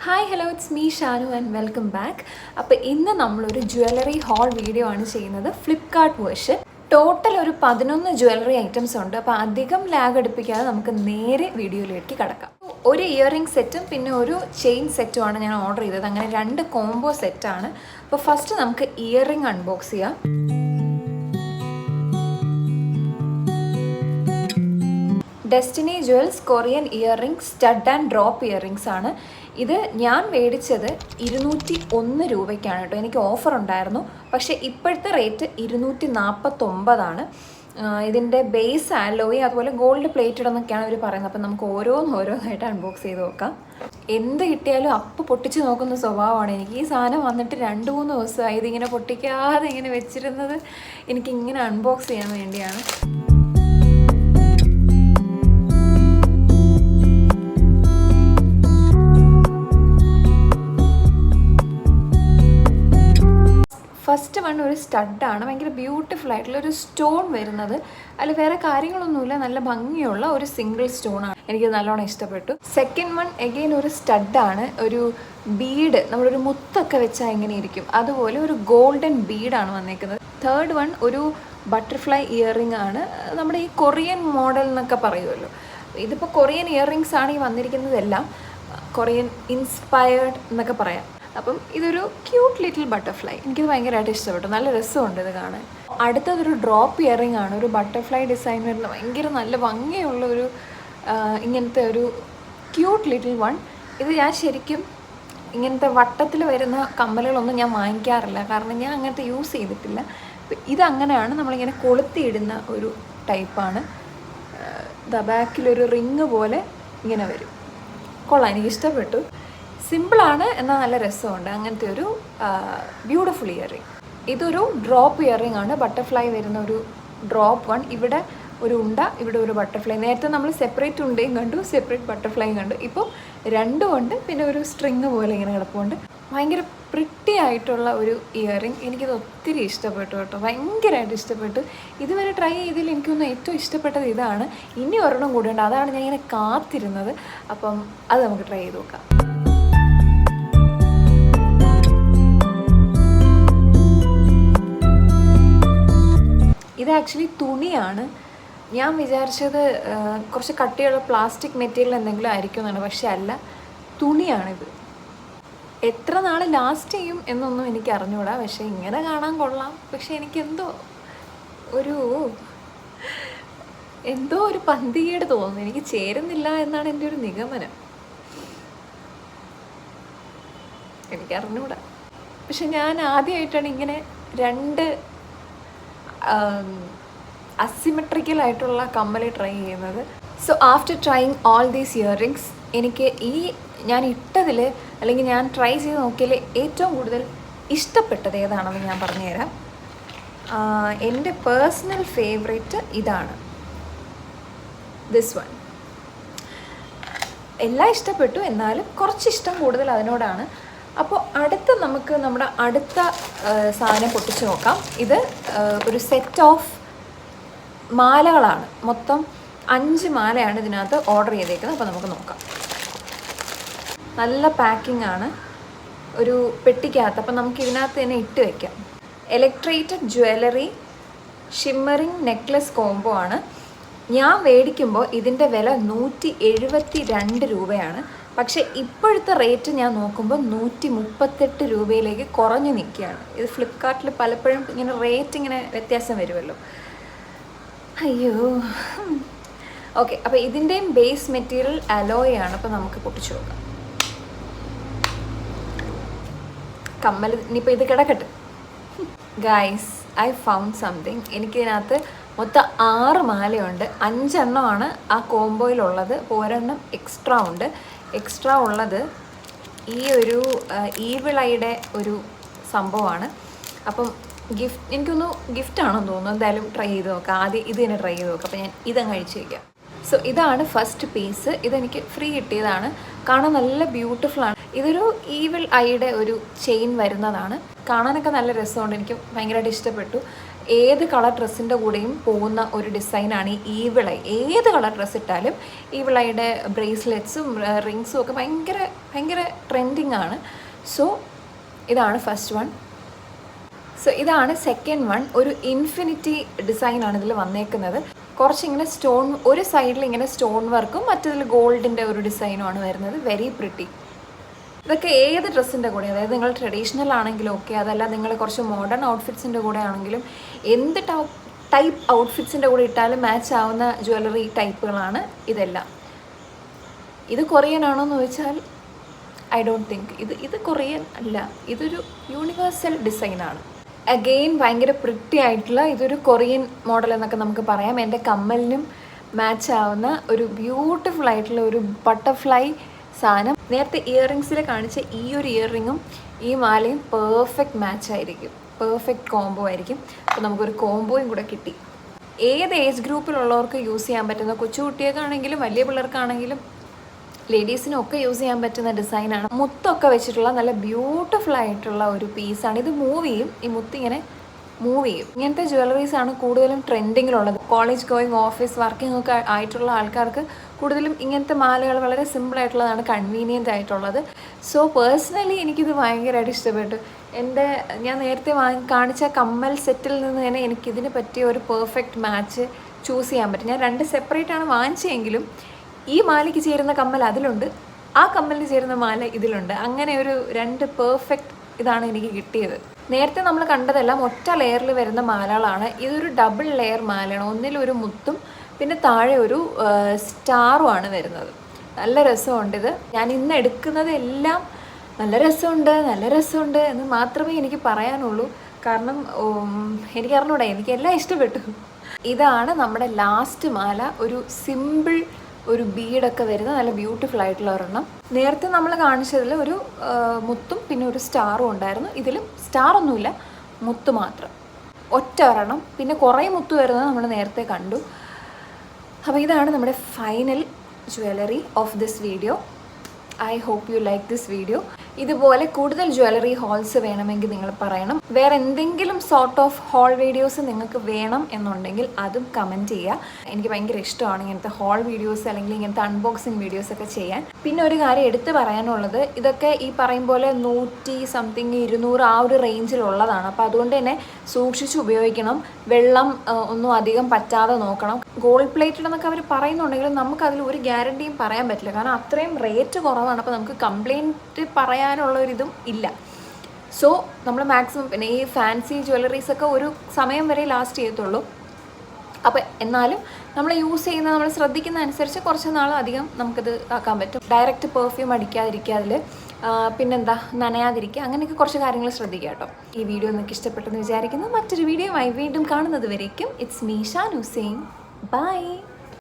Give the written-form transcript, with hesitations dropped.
Hi hello it's me Shanu and welcome back. അപ്പോൾ ഇന്ന് നമ്മളൊരു ജ്വല്ലറി ഹോൾ വീഡിയോ ആണ് ചെയ്യുന്നത്, ഫ്ലിപ്കാർട്ട് വേർഷൻ. ടോട്ടൽ ഒരു 11 ജ്വല്ലറി ഐറ്റംസ് ഉണ്ട്. അപ്പോൾ അധികം ലാഗ് അടുപ്പിക്കാതെ നമുക്ക് നേരെ വീഡിയോയിലേക്ക് കടക്കാം. ഒരു ഇയറിംഗ് സെറ്റും പിന്നെ ഒരു ചെയിൻ സെറ്റുമാണ് ഞാൻ ഓർഡർ ചെയ്തത്. അങ്ങനെ 2 കോംബോ സെറ്റാണ്. അപ്പോൾ ഫസ്റ്റ് നമുക്ക് ഇയറിംഗ് അൺബോക്സ് ചെയ്യാം. Destiny jewels Korean earring stud and drop earrings ആണ്. ഇത് ഞാൻ മേടിച്ചത് 201 രൂപയ്ക്കാണ് കേട്ടോ. എനിക്ക് ഓഫർ ഉണ്ടായിരുന്നു, പക്ഷേ ഇപ്പോഴത്തെ റേറ്റ് 249 ഇതിൻ്റെ ബേസ് ആലോയി അതുപോലെ ഗോൾഡ് പ്ലേറ്റഡ് എന്നൊക്കെയാണ് അവർ പറയുന്നത്. അപ്പം നമുക്ക് ഓരോന്നായിട്ട് അൺബോക്സ് ചെയ്ത് നോക്കാം. എന്ത് കിട്ടിയാലും അപ്പം പൊട്ടിച്ച് നോക്കുന്ന സ്വഭാവമാണ് എനിക്ക്. ഈ സാധനം വന്നിട്ട് 2-3 ദിവസമായി ഇതിങ്ങനെ പൊട്ടിക്കാതെ ഇങ്ങനെ വെച്ചിരുന്നത് എനിക്കിങ്ങനെ അൺബോക്സ് ചെയ്യാൻ വേണ്ടിയാണ്. ഫസ്റ്റ് വൺ ഒരു സ്റ്റഡാണ്. ഭയങ്കര ബ്യൂട്ടിഫുൾ ആയിട്ടുള്ള ഒരു സ്റ്റോൺ വരുന്നത്. അതിൽ വേറെ കാര്യങ്ങളൊന്നുമില്ല, നല്ല ഭംഗിയുള്ള ഒരു സിംഗിൾ സ്റ്റോണാണ്. എനിക്ക് നല്ലോണം ഇഷ്ടപ്പെട്ടു. സെക്കൻഡ് വൺ എഗെയിൻ ഒരു സ്റ്റഡാണ്. ഒരു ബീഡ്, നമ്മളൊരു മുത്തൊക്കെ വെച്ചാൽ എങ്ങനെ ഇരിക്കും അതുപോലെ ഒരു ഗോൾഡൻ ബീഡാണ് വന്നേക്കുന്നത്. തേർഡ് വൺ ഒരു ബട്ടർഫ്ലൈ ഇയറിംഗ് ആണ്. നമ്മുടെ ഈ കൊറിയൻ മോഡൽ എന്നൊക്കെ പറയുമല്ലോ, ഇതിപ്പോൾ കൊറിയൻ ഇയറിംഗ്സ് ആണ് ഈ വന്നിരിക്കുന്നതെല്ലാം. കൊറിയൻ ഇൻസ്പയർഡ് എന്നൊക്കെ പറയാം. അപ്പം ഇതൊരു ക്യൂട്ട് ലിറ്റിൽ ബട്ടർഫ്ലൈ. എനിക്കിത് ഭയങ്കരമായിട്ട് ഇഷ്ടപ്പെട്ടു, നല്ല രസമുണ്ട് ഇത് കാണാൻ. അടുത്തതൊരു ഡ്രോപ്പ് ഇയറിംഗ് ആണ്. ഒരു ബട്ടർഫ്ലൈ ഡിസൈൻ വരുന്ന ഭയങ്കര നല്ല ഭംഗിയുള്ള ഒരു ഇങ്ങനത്തെ ഒരു ക്യൂട്ട് ലിറ്റിൽ വൺ. ഇത് ഞാൻ ശരിക്കും ഇങ്ങനത്തെ വട്ടത്തിൽ വരുന്ന കമ്മലുകളൊന്നും ഞാൻ വാങ്ങിക്കാറില്ല, കാരണം ഞാൻ അങ്ങനത്തെ യൂസ് ചെയ്തിട്ടില്ല. ഇതങ്ങനെയാണ്, നമ്മളിങ്ങനെ കൊളുത്തിയിടുന്ന ഒരു ടൈപ്പാണ്. ബാക്കിലൊരു റിങ് പോലെ ഇങ്ങനെ വരും. കൊള്ളാം, എനിക്കിഷ്ടപ്പെട്ടു. സിമ്പിളാണ് എന്നാൽ നല്ല രസമുണ്ട്. അങ്ങനത്തെ ഒരു ബ്യൂട്ടിഫുൾ ഇയറിംഗ്. ഇതൊരു ഡ്രോപ്പ് ഇയറിംഗ് ആണ്. ബട്ടർഫ്ലൈ വരുന്ന ഒരു ഡ്രോപ്പ് വൺ. ഇവിടെ ഒരു ഉണ്ട, ഇവിടെ ഒരു ബട്ടർഫ്ലൈ. നേരത്തെ നമ്മൾ സെപ്പറേറ്റ് ഉണ്ടയും കണ്ടു, സെപ്പറേറ്റ് ബട്ടർഫ്ലൈയും കണ്ടു. ഇപ്പോൾ രണ്ടും ഉണ്ട്. പിന്നെ ഒരു സ്ട്രിങ് പോലെ ഇങ്ങനെ കിടപ്പുണ്ട്. ഭയങ്കര പ്രിട്ടി ആയിട്ടുള്ള ഒരു ഇയറിംഗ്. എനിക്കിത് ഒത്തിരി ഇഷ്ടപ്പെട്ടു കേട്ടോ, ഭയങ്കരമായിട്ട് ഇഷ്ടപ്പെട്ടു. ഇതുവരെ ട്രൈ ചെയ്തതിൽ എനിക്കൊന്ന് ഏറ്റവും ഇഷ്ടപ്പെട്ടത് ഇതാണ്. ഇനി ഒരെണ്ണം കൂടിയുണ്ട്, അതാണ് ഞാൻ ഇങ്ങനെ കാത്തിരുന്നത്. അപ്പം അത് നമുക്ക് ട്രൈ ചെയ്ത് നോക്കാം. ഇത് ആക്ച്വലി തുണിയാണ്. ഞാൻ വിചാരിച്ചത് കുറച്ച് കട്ടിയുള്ള പ്ലാസ്റ്റിക് മെറ്റീരിയൽ എന്തെങ്കിലും ആയിരിക്കും എന്നാണ്, പക്ഷെ അല്ല, തുണിയാണിത്. എത്ര നാൾ ലാസ്റ്റ് ചെയ്യും എന്നൊന്നും എനിക്ക് അറിഞ്ഞുകൂടാ, പക്ഷെ ഇങ്ങനെ കാണാൻ കൊള്ളാം. പക്ഷെ എനിക്ക് എന്തോ ഒരു പന്തികേട് തോന്നുന്നു. എനിക്ക് ചേരുന്നില്ല എന്നാണ് എൻ്റെ ഒരു നിഗമനം. എനിക്കറിഞ്ഞൂടാ, പക്ഷെ ഞാൻ ആദ്യമായിട്ടാണ് ഇങ്ങനെ 2 അസിമെട്രിക്കൽ ആയിട്ടുള്ള കമ്മൽ ട്രൈ ചെയ്യുന്നത്. So after trying all these earrings, എനിക്ക് ഞാൻ ഇട്ടതിൽ അല്ലെങ്കിൽ ഞാൻ ട്രൈ ചെയ്ത് നോക്കിയതിൽ ഏറ്റവും കൂടുതൽ ഇഷ്ടപ്പെട്ടത് ഏതാണെന്ന് ഞാൻ പറഞ്ഞുതരാം. എൻ്റെ പേഴ്സണൽ ഫേവറേറ്റ് ഇതാണ്, ദിസ് വൺ. എല്ലാം ഇഷ്ടപ്പെട്ടു, എന്നാലും കുറച്ചിഷ്ടം കൂടുതൽ അതിനോടാണ്. അപ്പോൾ നമുക്ക് നമ്മുടെ അടുത്ത സാധനം പൊട്ടിച്ച് നോക്കാം. ഇത് ഒരു സെറ്റ് ഓഫ് മാലകളാണ്. മൊത്തം 5 മാലയാണ് ഇതിനകത്ത് ഓർഡർ ചെയ്തേക്കുന്നത്. അപ്പോൾ നമുക്ക് നോക്കാം. നല്ല പാക്കിംഗ് ആണ്, ഒരു പെട്ടിക്കകത്ത്. അപ്പോൾ നമുക്ക് ഇതിനകത്ത് തന്നെ ഇട്ട് വയ്ക്കാം. ഇലക്ട്രേറ്റഡ് ജ്വല്ലറി ഷിമ്മറിങ് നെക്ലസ് കോംബോ ആണ്. ഞാൻ മേടിക്കുമ്പോൾ ഇതിൻ്റെ വില 172 രൂപയാണ്. പക്ഷേ ഇപ്പോഴത്തെ റേറ്റ് ഞാൻ നോക്കുമ്പോൾ 138 രൂപയിലേക്ക് കുറഞ്ഞു നിൽക്കുകയാണ്. ഇത് ഫ്ലിപ്കാർട്ടിൽ പലപ്പോഴും ഇങ്ങനെ റേറ്റ് ഇങ്ങനെ വ്യത്യാസം വരുമല്ലോ. അയ്യോ, ഓക്കെ. അപ്പോൾ ഇതിൻ്റെയും ബേസ് മെറ്റീരിയൽ അലോയ് ആണ്. അപ്പോൾ നമുക്ക് പൊട്ടിച്ചു നോക്കാം. കമ്മൽ ഇനിയിപ്പോൾ ഇത് കിടക്കട്ടെ. Guys, I found something. എനിക്കിതിനകത്ത് മൊത്തം 6 മാലയുണ്ട്. 5 എണ്ണമാണ് ആ കോംബോയിലുള്ളത്. ഒരെണ്ണം എക്സ്ട്രാ ഉണ്ട്. എക്സ്ട്രാ ഉള്ളത് ഈ ഒരു ഈവിളയുടെ ഒരു സംഭവമാണ്. അപ്പം എനിക്കൊന്ന് ഗിഫ്റ്റാണെന്ന് തോന്നുന്നു. എന്തായാലും ട്രൈ ചെയ്ത് നോക്കാം. ആദ്യം ഇത് തന്നെ ട്രൈ ചെയ്ത് നോക്കാം. അപ്പോൾ ഞാൻ ഇതങ്ങ് കഴിച്ച് വയ്ക്കാം. സോ ഇതാണ് ഫസ്റ്റ് പീസ്. ഇതെനിക്ക് ഫ്രീ കിട്ടിയതാണ്. കാണാൻ നല്ല ബ്യൂട്ടിഫുള്ളാണ്. ഇതൊരു ഈവിൾ ഐയുടെ ഒരു ചെയിൻ വരുന്നതാണ്. കാണാനൊക്കെ നല്ല രസമുണ്ട്, എനിക്ക് ഭയങ്കരമായിട്ട് ഇഷ്ടപ്പെട്ടു. ഏത് കളർ ഡ്രസ്സിൻ്റെ കൂടെയും പോകുന്ന ഒരു ഡിസൈനാണ് ഈ ഈവിളൈ. ഏത് കളർ ഡ്രസ്സ് ഇട്ടാലും ഈവിളൈയുടെ ബ്രേസ്ലെറ്റ്സും റിങ്സും ഒക്കെ ഭയങ്കര ഭയങ്കര ട്രെൻഡിങ് ആണ്. സോ ഇതാണ് ഫസ്റ്റ് വൺ. സോ ഇതാണ് സെക്കൻഡ് വൺ. ഒരു ഇൻഫിനിറ്റി ഡിസൈനാണ് ഇതിൽ വന്നേക്കുന്നത്. കുറച്ചിങ്ങനെ സ്റ്റോൺ, ഒരു സൈഡിൽ ഇങ്ങനെ സ്റ്റോൺ വർക്കും മറ്റതിൽ ഗോൾഡിൻ്റെ ഒരു ഡിസൈനുമാണ് വരുന്നത്. Very pretty. ഇതൊക്കെ ഏത് ഡ്രസ്സിൻ്റെ കൂടെ, അതായത് നിങ്ങൾ ട്രഡീഷണൽ ആണെങ്കിലും ഓക്കെ, അതല്ല നിങ്ങൾ കുറച്ച് മോഡേൺ ഔട്ട്ഫിറ്റ്സിൻ്റെ കൂടെ ആണെങ്കിലും എന്ത് ടൈപ്പ് ഔട്ട്ഫിറ്റ്സിൻ്റെ കൂടെ ഇട്ടാലും മാച്ച് ആവുന്ന ജ്വല്ലറി ടൈപ്പുകളാണ് ഇതെല്ലാം. ഇത് കൊറിയൻ ആണോ എന്ന് ചോദിച്ചാൽ ഐ ഡോണ്ട് തിങ്ക്. ഇത് കൊറിയൻ അല്ല, ഇതൊരു യൂണിവേഴ്സൽ ഡിസൈനാണ്. അഗെയിൻ ഭയങ്കര പ്രിട്ടി ആയിട്ടുള്ള ഇതൊരു കൊറിയൻ മോഡൽ എന്നൊക്കെ നമുക്ക് പറയാം. എൻ്റെ കമ്മലിനും മാച്ച് ആവുന്ന ഒരു ബ്യൂട്ടിഫുൾ ആയിട്ടുള്ള ഒരു ബട്ടർഫ്ലൈ സാധനം. നേരത്തെ ഇയറിങ്സിൽ കാണിച്ച ഈ ഒരു ഇയറിങ്ങും ഈ മാലയും പെർഫെക്റ്റ് മാച്ച് ആയിരിക്കും, പെർഫെക്റ്റ് കോംബോ ആയിരിക്കും. അപ്പോൾ നമുക്കൊരു കോംബോയും കൂടെ കിട്ടി. ഏത് ഏജ് ഗ്രൂപ്പിലുള്ളവർക്ക് യൂസ് ചെയ്യാൻ പറ്റുന്ന, കൊച്ചുകുട്ടികൾക്കാണെങ്കിലും വലിയ പിള്ളേർക്കാണെങ്കിലും ലേഡീസിനും ഒക്കെ യൂസ് ചെയ്യാൻ പറ്റുന്ന ഡിസൈനാണ്. മുത്തൊക്കെ വെച്ചിട്ടുള്ള നല്ല ബ്യൂട്ടിഫുൾ ആയിട്ടുള്ള ഒരു പീസാണ്. ഇത് മൂവ് ചെയ്യും, ഈ മുത്തിങ്ങനെ മൂവ് ചെയ്യും. ഇങ്ങനത്തെ ജ്വല്ലറീസാണ് കൂടുതലും ട്രെൻഡിങ്ങിലുള്ളത്. കോളേജ് ഗോയിങ്, ഓഫീസ് വർക്കിംഗ് ഒക്കെ ആയിട്ടുള്ള ആൾക്കാർക്ക് കൂടുതലും ഇങ്ങനത്തെ മാലകൾ വളരെ സിമ്പിളായിട്ടുള്ളതാണ്, കൺവീനിയൻ്റ് ആയിട്ടുള്ളത്. സോ പേഴ്സണലി എനിക്കിത് ഭയങ്കരമായിട്ട് ഇഷ്ടപ്പെട്ടു. ഞാൻ നേരത്തെ കാണിച്ച കമ്മൽ സെറ്റിൽ നിന്ന് തന്നെ എനിക്കിതിന് പറ്റിയ ഒരു പെർഫെക്റ്റ് മാച്ച് ചൂസ് ചെയ്യാൻ പറ്റും. ഞാൻ 2 സെപ്പറേറ്റാണ് വാങ്ങിച്ചെങ്കിലും ഈ മാലയ്ക്ക് ചേരുന്ന കമ്മൽ അതിലുണ്ട്, ആ കമ്മലിന് ചേരുന്ന മാല ഇതിലുണ്ട്. അങ്ങനെ ഒരു 2 പെർഫെക്റ്റ് ഇതാണ് എനിക്ക് കിട്ടിയത്. നേരത്തെ നമ്മൾ കണ്ടതെല്ലാം ഒറ്റ ലെയറിൽ വരുന്ന മാലകളാണ്. ഇതൊരു ഡബിൾ ലെയർ മാലയാണ്. ഒന്നിലൊരു മുത്തും പിന്നെ താഴെ ഒരു സ്റ്റാറുമാണ് വരുന്നത്. നല്ല രസമുണ്ട് ഇത്. ഞാൻ ഇന്ന് എടുക്കുന്നത് എല്ലാം നല്ല രസമുണ്ട് എന്ന് മാത്രമേ എനിക്ക് പറയാനുള്ളൂ. കാരണം എനിക്കറിഞ്ഞൂടാ, എനിക്കെല്ലാം ഇഷ്ടപ്പെട്ടു. ഇതാണ് നമ്മുടെ ലാസ്റ്റ് മാല. ഒരു സിമ്പിൾ ഒരു ബീഡൊക്കെ വരുന്ന നല്ല ബ്യൂട്ടിഫുൾ ആയിട്ടുള്ള ഒരെണ്ണം. നേരത്തെ നമ്മൾ കാണിച്ചതിൽ ഒരു മുത്തും പിന്നെ ഒരു സ്റ്റാറും ഉണ്ടായിരുന്നു. ഇതിലും സ്റ്റാറൊന്നുമില്ല, മുത്ത് മാത്രം, ഒറ്റ ഒരെണ്ണം. പിന്നെ കുറേ മുത്ത് വരുന്നത് നമ്മൾ നേരത്തെ കണ്ടു. അപ്പോൾ ഇതാണ് നമ്മുടെ final jewellery of this video. I hope you like this video. ഇതുപോലെ കൂടുതൽ ജ്വല്ലറി ഹോൾസ് വേണമെങ്കിൽ നിങ്ങൾ പറയണം. വേറെ എന്തെങ്കിലും സോർട്ട് ഓഫ് ഹോൾ വീഡിയോസ് നിങ്ങൾക്ക് വേണം എന്നുണ്ടെങ്കിൽ അതും കമൻറ്റ് ചെയ്യുക. എനിക്ക് ഭയങ്കര ഇഷ്ടമാണ് ഇങ്ങനത്തെ ഹോൾ വീഡിയോസ് അല്ലെങ്കിൽ ഇങ്ങനത്തെ അൺബോക്സിങ് വീഡിയോസ് ഒക്കെ ചെയ്യാൻ. പിന്നെ ഒരു കാര്യം എടുത്ത് പറയാനുള്ളത്, ഇതൊക്കെ ഈ പറയും പോലെ 100 സംതിങ് 200 ആ ഒരു റേഞ്ചിലുള്ളതാണ്. അപ്പോൾ അതുകൊണ്ട് തന്നെ സൂക്ഷിച്ച് ഉപയോഗിക്കണം. വെള്ളം ഒന്നും അധികം പറ്റാതെ നോക്കണം. ഗോൾഡ് പ്ലേറ്റഡ് എന്നൊക്കെ അവർ പറയുന്നുണ്ടെങ്കിലും നമുക്കതിൽ ഒരു ഗ്യാരണ്ടിയും പറയാൻ പറ്റില്ല. കാരണം അത്രയും റേറ്റ് കുറവാണ്. അപ്പോൾ നമുക്ക് കംപ്ലയിൻറ്റ് പറയാനുള്ളൊരിതും ഇല്ല. സോ നമ്മൾ മാക്സിമം, പിന്നെ ഈ ഫാൻസി ജ്വല്ലറീസൊക്കെ ഒരു സമയം വരെ ലാസ്റ്റ് ചെയ്യത്തുള്ളൂ. അപ്പോൾ എന്നാലും നമ്മൾ യൂസ് ചെയ്യുന്ന, നമ്മൾ ശ്രദ്ധിക്കുന്ന അനുസരിച്ച് കുറച്ച് നാൾ അധികം നമുക്കിത് ആക്കാൻ പറ്റും. ഡയറക്റ്റ് പെർഫ്യൂം അടിക്കാതിരിക്കുക, അതിൽ പിന്നെന്താ നനയാതിരിക്കുക, അങ്ങനെയൊക്കെ കുറച്ച് കാര്യങ്ങൾ ശ്രദ്ധിക്കുക കേട്ടോ. ഈ വീഡിയോ നിങ്ങൾക്ക് ഇഷ്ടപ്പെട്ടെന്ന് വിചാരിക്കുന്നു. മറ്റൊരു വീഡിയോയുമായി വീണ്ടും കാണുന്നത് വരേക്കും it's me Shanu saying by.